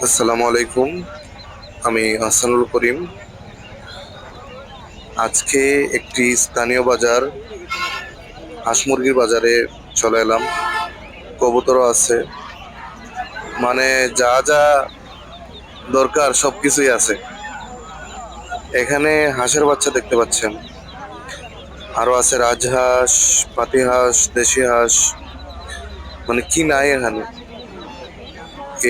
আসসালামু আলাইকুম। আমি হাসানুল করিম। আজকে একটি স্থানীয় বাজার, হাঁস মুরগির বাজারে চলে এলাম। কবুতরও আছে, মানে যা যা দরকার সবকিছুই আছে এখানে। হাঁসের বাচ্চা দেখতে পাচ্ছেন, আরো আছে রাজহাঁস, পাতি হাঁস, দেশি হাঁস, মানে কি নাই এখানে।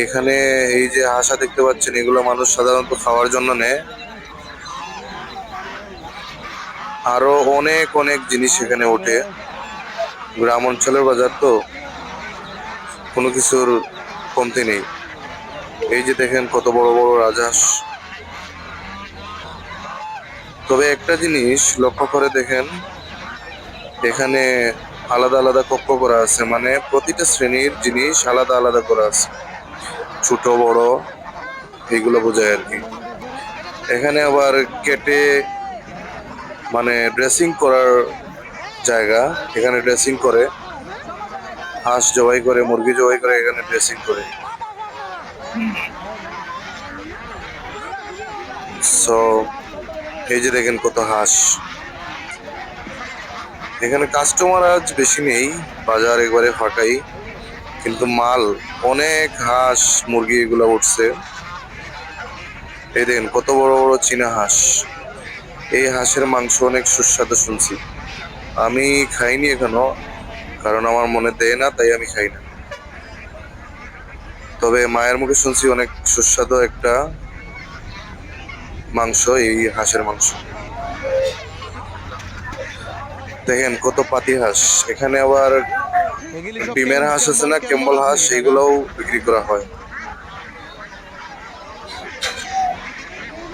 এখানে এই যে হাঁসা দেখতে পাচ্ছেন, এগুলো মানুষ সাধারণত খাওয়ার জন্য নেয়। আরো অনেক অনেক জিনিস এখানে ওঠে। গ্রাম অঞ্চলের বাজার তো, কোনো কিছুর কমতি নেই। এই যে দেখেন কত বড় বড় রাজহাঁস। তবে একটা জিনিস লক্ষ্য করে দেখেন, এখানে আলাদা আলাদা কক্ষ করা আছে, মানে প্রতিটা শ্রেণীর জিনিস আলাদা আলাদা করা আছে, ছোট বড় এইগুলো বোঝায় আর কি। এখানে আবার কেটে মানে ড্রেসিং করার জায়গা, এখানে ড্রেসিং করে, হাঁস জবাই করে, মুরগি জবাই করে, এখানে ড্রেসিং করে। সো এই যে দেখেন কত হাঁস। এখানে কাস্টমার আজ বেশি নেই, বাজার একবারে ফাঁকাই, কিন্তু মাল অনেক। হাঁস মুরগি এগুলো উঠছে। এই দেখেন কত বড় বড় চীনা হাঁস। এই হাঁসের মাংস অনেক সুস্বাদু শুনছি। আমি খাইনি এখনো, কারণ আমার মনে দেয় না, তাই আমি খাই না। তবে মায়ের মুখে শুনছি অনেক সুস্বাদু একটা মাংস, এই হাঁসের মাংস। দেখেন কত পাতি হাঁস। এখানে আবার ডিমের হাঁস আছে না, কেম্বল হাঁস, সেইগুলোও বিক্রি করা হয়।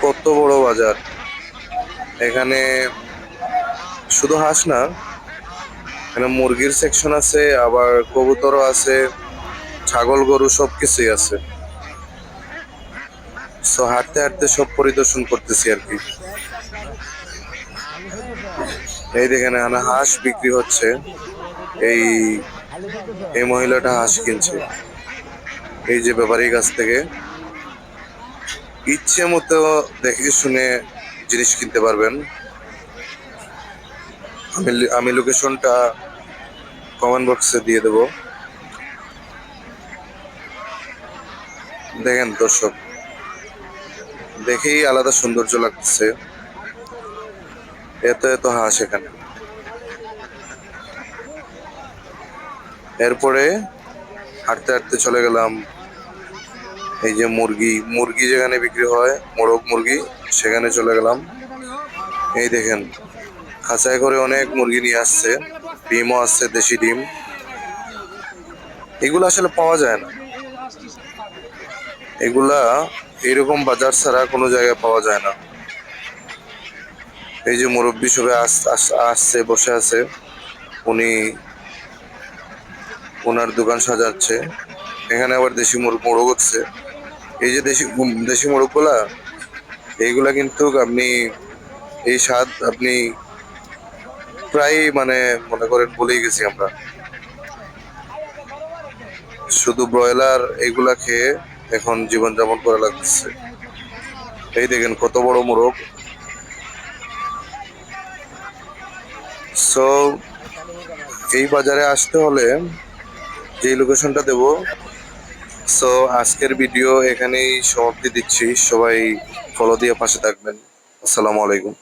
কত বড় বাজার। এখানে শুধু হাঁস না, এখানে মুরগির সেকশন আছে, আবার কবুতরও আছে, ছাগল গরু সবকিছুই আছে। সো হাঁটতে হাঁটতে সব পরিদর্শন করতেছি আর কি। এই দেখেন এখানে হাঁস বিক্রি হচ্ছে। এই এই মহিলাটা হাঁস কিনছে এই যে ব্যাপারীর কাছ থেকে। ইচ্ছে মতো দেখে শুনে জিনিস কিনতে পারবেন। আমি লোকেশনটা কমেন্ট বক্সে দিয়ে দেবো। দেখেন দর্শক, দেখেই আলাদা সৌন্দর্য লাগছে, এত এত হাঁস এখানে। এরপরে হাঁটতে হাঁটতে চলে গেলাম এই যে মুরগি মুরগি যেখানে বিক্রি হয়, মোরগ মুরগি, সেখানে চলে গেলাম। এই দেখেন খাঁচায় করে অনেক মুরগি নিয়ে আসছে, ডিমও আসছে, দেশি ডিম। এগুলো আসলে পাওয়া যায় না, এগুলা এরকম বাজার ছাড়া কোনো জায়গায় পাওয়া যায় না। এই যে মুরব্বী সবাই আসছে, বসে আছে, উনি ওনার দোকান সাজাচ্ছে। এখানে আবার দেশি মোরগ হচ্ছে। এই যে দেশি দেশি মোরগ গুলা, এইগুলা কিন্তু আপনি এই স্বাদ আপনি প্রায় মানে মনে করেন ভুলেই গেছি আমরা। শুধু ব্রয়লার এইগুলা খেয়ে এখন জীবনযাপন করা লাগছে। এই দেখেন কত বড় মোরগ। সো এই বাজারে আসতে হলে যে লোকেশনটা দেব। সো আজকের ভিডিও এখানেই সমাপ্তি দিচ্ছি। সবাই ফলো দিয়ে পাশে থাকবেন। আসসালামু আলাইকুম।